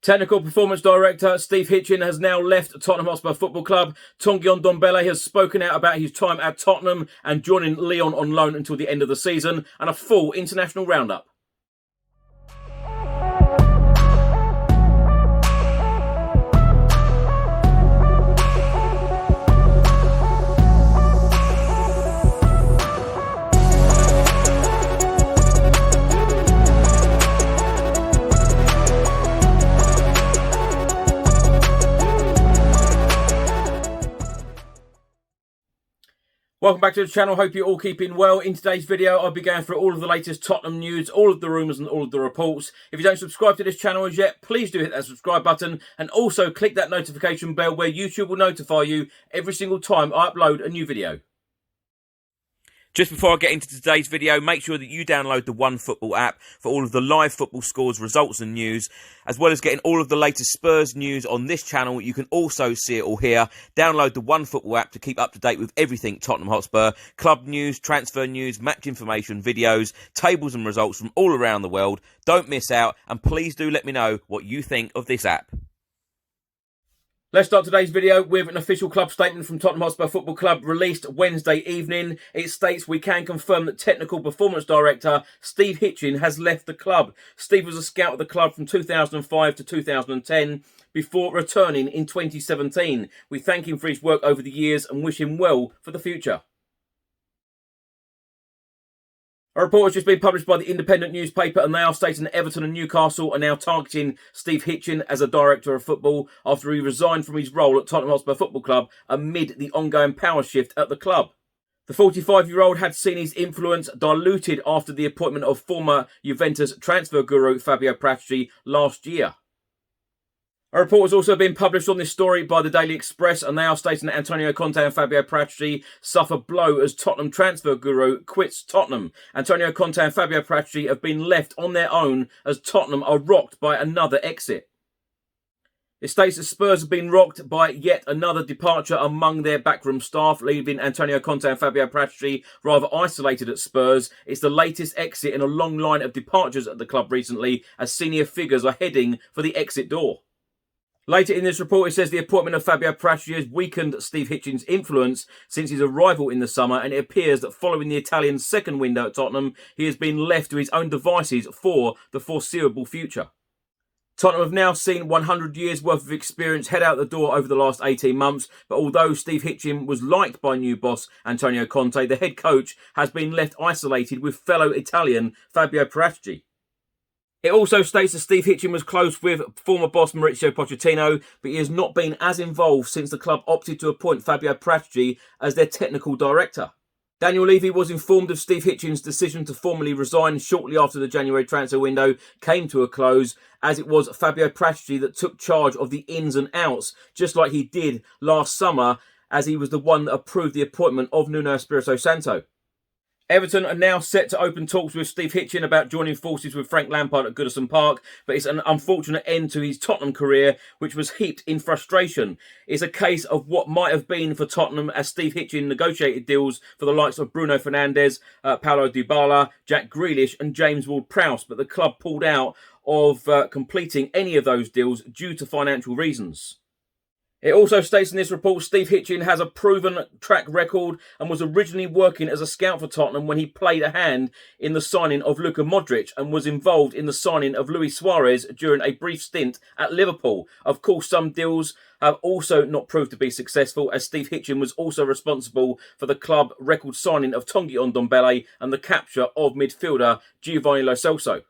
Technical Performance Director Steve Hitchen has now left Tottenham Hotspur Football Club. Tanguy Ndombele has spoken out about his time at Tottenham and joining Lyon on loan until the end of the season, and a full international roundup. Welcome back to the channel. Hope you're all keeping well. In today's video, I'll be going through all of the latest Tottenham news, all of the rumours and all of the reports. If you don't subscribe to this channel as yet, please do hit that subscribe button and also click that notification bell where YouTube will notify you every single time I upload a new video. Just before I get into today's video, make sure that you download the OneFootball app for all of the live football scores, results and news, as well as getting all of the latest Spurs news on this channel. You can also see it all here. Download the OneFootball app to keep up to date with everything Tottenham Hotspur, club news, transfer news, match information, videos, tables and results from all around the world. Don't miss out, and please do let me know what you think of this app. Let's start today's video with an official club statement from Tottenham Hotspur Football Club released Wednesday evening. It states, "We can confirm that Technical Performance Director Steve Hitchen has left the club. Steve was a scout at the club from 2005 to 2010 before returning in 2017. We thank him for his work over the years and wish him well for the future." A report has just been published by the Independent newspaper, and they are stating that Everton and Newcastle are now targeting Steve Hitchen as a director of football after he resigned from his role at Tottenham Hotspur Football Club amid the ongoing power shift at the club. The 45-year-old had seen his influence diluted after the appointment of former Juventus transfer guru Fabio Paratici last year. A report has also been published on this story by the Daily Express, and they are stating that Antonio Conte and Fabio Paratici suffer blow as Tottenham transfer guru quits Tottenham. Antonio Conte and Fabio Paratici have been left on their own as Tottenham are rocked by another exit. It states that Spurs have been rocked by yet another departure among their backroom staff, leaving Antonio Conte and Fabio Paratici rather isolated at Spurs. It's the latest exit in a long line of departures at the club recently, as senior figures are heading for the exit door. Later in this report, it says the appointment of Fabio Paratici has weakened Steve Hitchen's influence since his arrival in the summer, and it appears that following the Italian's second window at Tottenham, he has been left to his own devices for the foreseeable future. Tottenham have now seen 100 years worth of experience head out the door over the last 18 months, but although Steve Hitchen was liked by new boss Antonio Conte, the head coach has been left isolated with fellow Italian Fabio Paratici. It also states that Steve Hitchen was close with former boss Mauricio Pochettino, but he has not been as involved since the club opted to appoint Fabio Paratici as their technical director. Daniel Levy was informed of Steve Hitchen's decision to formally resign shortly after the January transfer window came to a close, as it was Fabio Paratici that took charge of the ins and outs, just like he did last summer, as he was the one that approved the appointment of Nuno Espirito Santo. Everton are now set to open talks with Steve Hitchen about joining forces with Frank Lampard at Goodison Park, but it's an unfortunate end to his Tottenham career, which was heaped in frustration. It's a case of what might have been for Tottenham, as Steve Hitchen negotiated deals for the likes of Bruno Fernandes, Paulo Dybala, Jack Grealish and James Ward-Prowse, but the club pulled out of completing any of those deals due to financial reasons. It also states in this report Steve Hitchen has a proven track record and was originally working as a scout for Tottenham when he played a hand in the signing of Luka Modric and was involved in the signing of Luis Suarez during a brief stint at Liverpool. Of course, some deals have also not proved to be successful, as Steve Hitchen was also responsible for the club record signing of Tanguy Ndombele and the capture of midfielder Giovanni Lo Celso.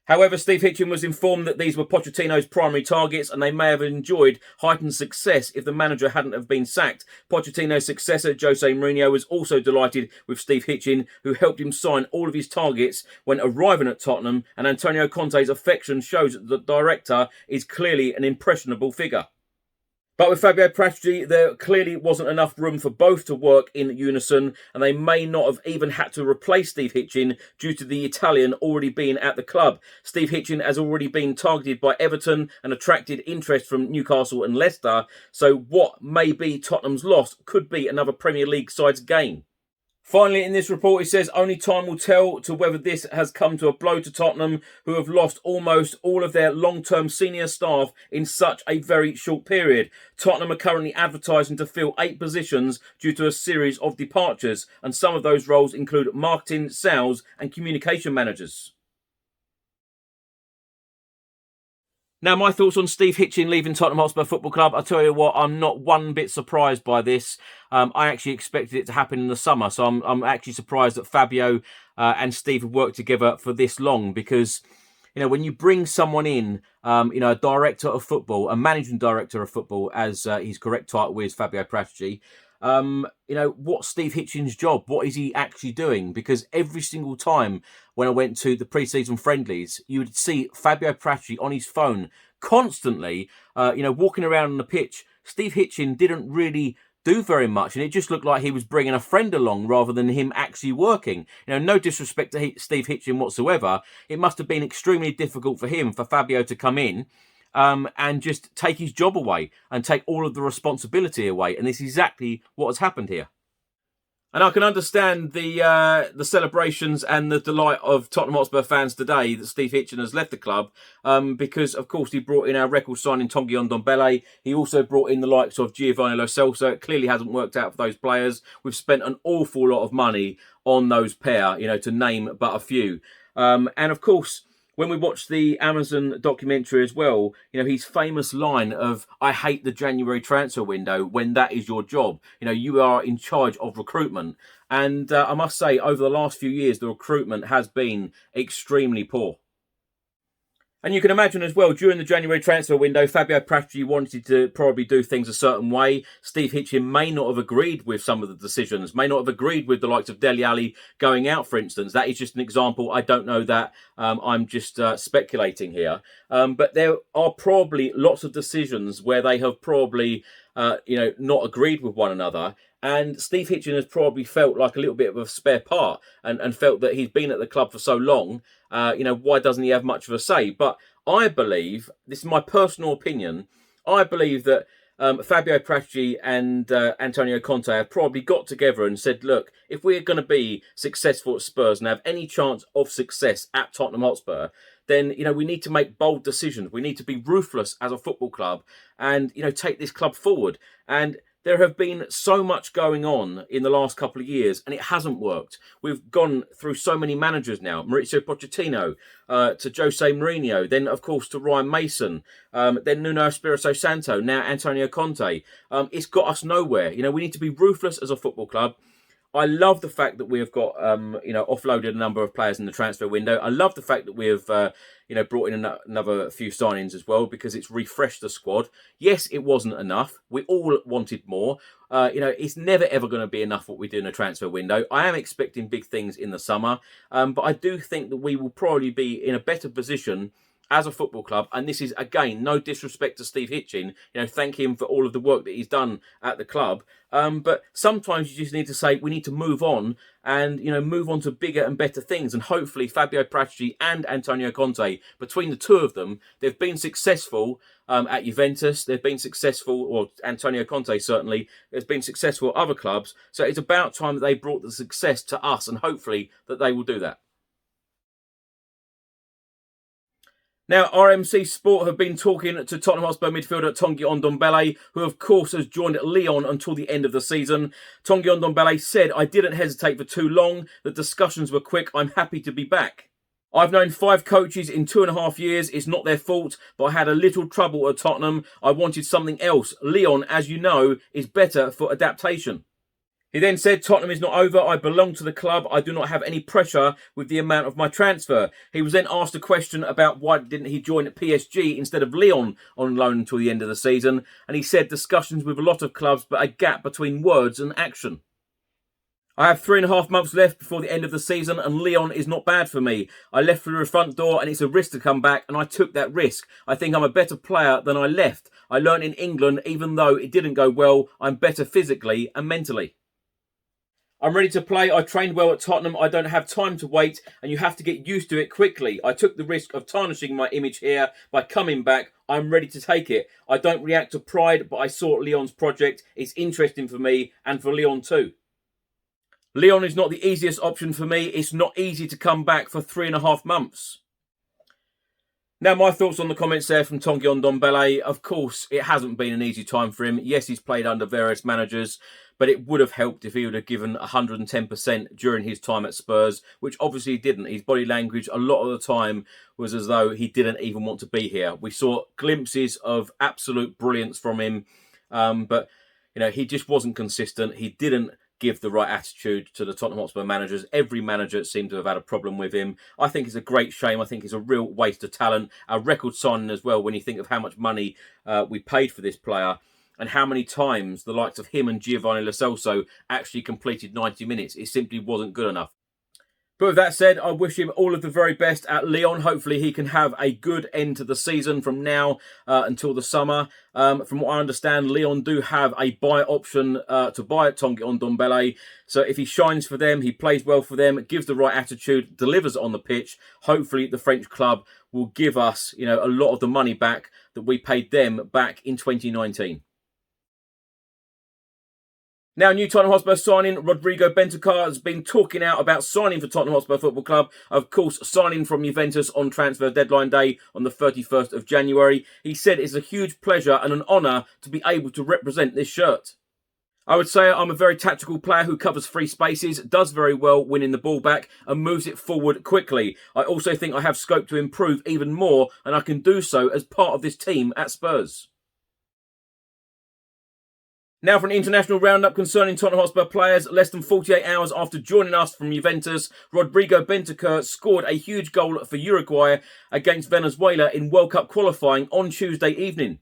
However, Steve Hitchen was informed that these were Pochettino's primary targets, and they may have enjoyed heightened success if the manager hadn't have been sacked. Pochettino's successor, Jose Mourinho, was also delighted with Steve Hitchen, who helped him sign all of his targets when arriving at Tottenham, and Antonio Conte's affection shows that the director is clearly an impressionable figure. But with Fabio Paratici, there clearly wasn't enough room for both to work in unison, and they may not have even had to replace Steve Hitchen due to the Italian already being at the club. Steve Hitchen has already been targeted by Everton and attracted interest from Newcastle and Leicester, so what may be Tottenham's loss could be another Premier League side's gain. Finally, in this report, it says only time will tell to whether this has come to a blow to Tottenham, who have lost almost all of their long-term senior staff in such a very short period. Tottenham are currently advertising to fill 8 positions due to a series of departures, and some of those roles include marketing, sales, and communication managers. Now, my thoughts on Steve Hitchen leaving Tottenham Hotspur Football Club. I'll tell you what, I'm not one bit surprised by this. I actually expected it to happen in the summer, so I'm actually surprised that Fabio and Steve have worked together for this long, because, you know, when you bring someone in, you know, a director of football, a managing director of football, as his correct title is, Fabio Paratici, you know, what's Steve Hitchen's job? What is he actually doing? Because every single time when I went to the pre-season friendlies, you would see Fabio Paratici on his phone constantly, you know, walking around on the pitch. Steve Hitchen didn't really do very much, and it just looked like he was bringing a friend along rather than him actually working. You know, no disrespect to Steve Hitchen whatsoever. It must have been extremely difficult for him, for Fabio to come in and just take his job away and take all of the responsibility away. And this is exactly what has happened here. And I can understand the celebrations and the delight of Tottenham Hotspur fans today that Steve Hitchen has left the club, because, of course, he brought in our record signing Tanguy Ndombele. He also brought in the likes of Giovanni Lo Celso. It clearly hasn't worked out for those players. We've spent an awful lot of money on those pair, you know, to name but a few. And, of course, when we watched the Amazon documentary as well, you know, his famous line of, "I hate the January transfer window," when that is your job. You know, you are in charge of recruitment. And I must say, over the last few years, the recruitment has been extremely poor. And you can imagine as well, during the January transfer window, Fabio Paratici wanted to probably do things a certain way. Steve Hitchen may not have agreed with some of the decisions, may not have agreed with the likes of Dele Alli going out, for instance. That is just an example. I don't know that. I'm just speculating here. But there are probably lots of decisions where they have probably, you know, not agreed with one another. And Steve Hitchen has probably felt like a little bit of a spare part and felt that he's been at the club for so long. You know, why doesn't he have much of a say? But I believe, this is my personal opinion, I believe that Fabio Paratici and Antonio Conte have probably got together and said, look, if we're going to be successful at Spurs and have any chance of success at Tottenham Hotspur, then, you know, we need to make bold decisions. We need to be ruthless as a football club and, you know, take this club forward. And there have been so much going on in the last couple of years, and it hasn't worked. We've gone through so many managers now. Mauricio Pochettino, to Jose Mourinho, then, of course, to Ryan Mason, then Nuno Espirito Santo, now Antonio Conte. It's got us nowhere. You know, we need to be ruthless as a football club. I love the fact that we have got, you know, offloaded a number of players in the transfer window. I love the fact that we have, you know, brought in another few signings as well, because it's refreshed the squad. Yes, it wasn't enough. We all wanted more. You know, it's never, ever going to be enough what we do in a transfer window. I am expecting big things in the summer, but I do think that we will probably be in a better position as a football club. And this is, again, no disrespect to Steve Hitchen. You know, thank him for all of the work that he's done at the club. But sometimes you just need to say, we need to move on and, you know, move on to bigger and better things. And hopefully Fabio Paratici and Antonio Conte, between the two of them, they've been successful at Juventus. They've been successful, or Antonio Conte certainly, has been successful at other clubs. So it's about time that they brought the success to us, and hopefully that they will do that. Now, RMC Sport have been talking to Tottenham Hotspur midfielder Tanguy Ndombele, who of course has joined Lyon until the end of the season. Tanguy Ndombele said, "I didn't hesitate for too long. The discussions were quick. I'm happy to be back. I've known 5 coaches in 2.5 years. It's not their fault, but I had a little trouble at Tottenham. I wanted something else. Lyon, as you know, is better for adaptation." He then said, "Tottenham is not over. I belong to the club. I do not have any pressure with the amount of my transfer." He was then asked a question about why didn't he join at PSG instead of Lyon on loan until the end of the season. And he said, "Discussions with a lot of clubs, but a gap between words and action. I have 3.5 months left before the end of the season, and Lyon is not bad for me. I left through the front door, and it's a risk to come back, and I took that risk. I think I'm a better player than I left. I learned in England, even though it didn't go well, I'm better physically and mentally. I'm ready to play. I trained well at Tottenham. I don't have time to wait, and you have to get used to it quickly. I took the risk of tarnishing my image here by coming back. I'm ready to take it. I don't react to pride, but I saw Lyon's project. It's interesting for me and for Lyon too." Lyon is not the easiest option for me. It's not easy to come back for 3.5 months. Now, my thoughts on the comments there from Tanguy Ndombele. Of course, it hasn't been an easy time for him. Yes, he's played under various managers, but it would have helped if he would have given 110% during his time at Spurs, which obviously he didn't. His body language a lot of the time was as though he didn't even want to be here. We saw glimpses of absolute brilliance from him, but he just wasn't consistent. He didn't give the right attitude to the Tottenham Hotspur managers. Every manager seemed to have had a problem with him. I think it's a great shame. I think it's a real waste of talent. A record signing as well, when you think of how much money we paid for this player and how many times the likes of him and Giovanni Lo Celso actually completed 90 minutes. It simply wasn't good enough. But with that said, I wish him all of the very best at Lyon. Hopefully he can have a good end to the season from now until the summer. From what I understand, Lyon do have a buy option to buy Tanguy Ndombele. So if he shines for them, he plays well for them, gives the right attitude, delivers on the pitch, hopefully the French club will give us, a lot of the money back that we paid them back in 2019. Now, new Tottenham Hotspur signing, Rodrigo Bentancur, has been talking out about signing for Tottenham Hotspur Football Club. Of course, signing from Juventus on transfer deadline day on the 31st of January. He said it's a huge pleasure and an honour to be able to represent this shirt. I would say I'm a very tactical player who covers free spaces, does very well winning the ball back and moves it forward quickly. I also think I have scope to improve even more, and I can do so as part of this team at Spurs. Now for an international roundup concerning Tottenham Hotspur players. Less than 48 hours after joining us from Juventus, Rodrigo Bentancur scored a huge goal for Uruguay against Venezuela in World Cup qualifying on Tuesday evening.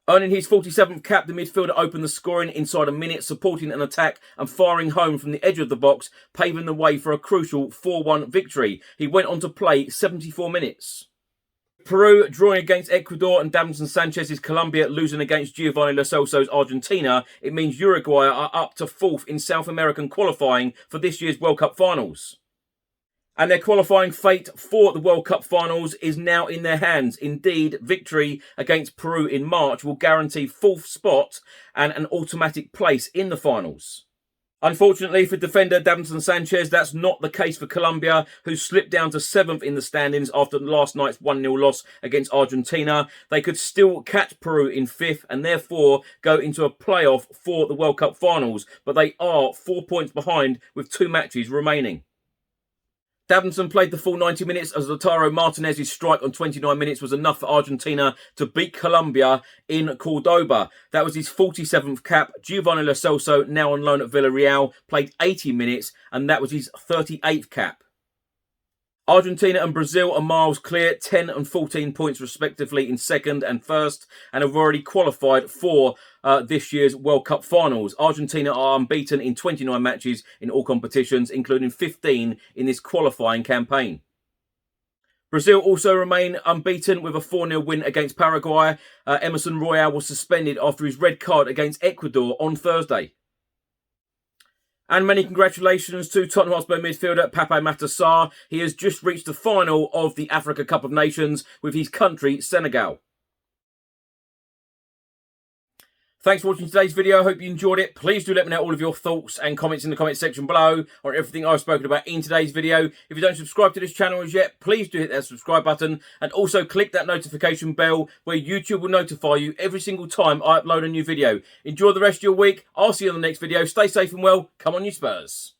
Earning his 47th cap, the midfielder opened the scoring inside a minute, supporting an attack and firing home from the edge of the box, paving the way for a crucial 4-1 victory. He went on to play 74 minutes. Peru drawing against Ecuador and Davinson Sanchez's Colombia losing against Giovanni Lo Celso's Argentina. It means Uruguay are up to 4th in South American qualifying for this year's World Cup finals. And their qualifying fate for the World Cup finals is now in their hands. Indeed, victory against Peru in March will guarantee 4th spot and an automatic place in the finals. Unfortunately for defender Davinson Sanchez, that's not the case for Colombia, who slipped down to 7th in the standings after last night's 1-0 loss against Argentina. They could still catch Peru in 5th and therefore go into a playoff for the World Cup finals, but they are 4 points behind with 2 matches remaining. Davinson played the full 90 minutes as Lautaro Martinez's strike on 29 minutes was enough for Argentina to beat Colombia in Cordoba. That was his 47th cap. Giovanni Lo Celso, now on loan at Villarreal, played 80 minutes and that was his 38th cap. Argentina and Brazil are miles clear, 10 and 14 points respectively in 2nd and 1st, and have already qualified for this year's World Cup finals. Argentina are unbeaten in 29 matches in all competitions, including 15 in this qualifying campaign. Brazil also remain unbeaten with a 4-0 win against Paraguay. Emerson Royal was suspended after his red card against Ecuador on Thursday. And many congratulations to Tottenham Hotspur midfielder Pape Matar Sarr. He has just reached the final of the Africa Cup of Nations with his country, Senegal. Thanks for watching today's video. I hope you enjoyed it. Please do let me know all of your thoughts and comments in the comment section below on everything I've spoken about in today's video. If you don't subscribe to this channel as yet, please do hit that subscribe button and also click that notification bell where YouTube will notify you every single time I upload a new video. Enjoy the rest of your week. I'll see you on the next video. Stay safe and well. Come on, you Spurs.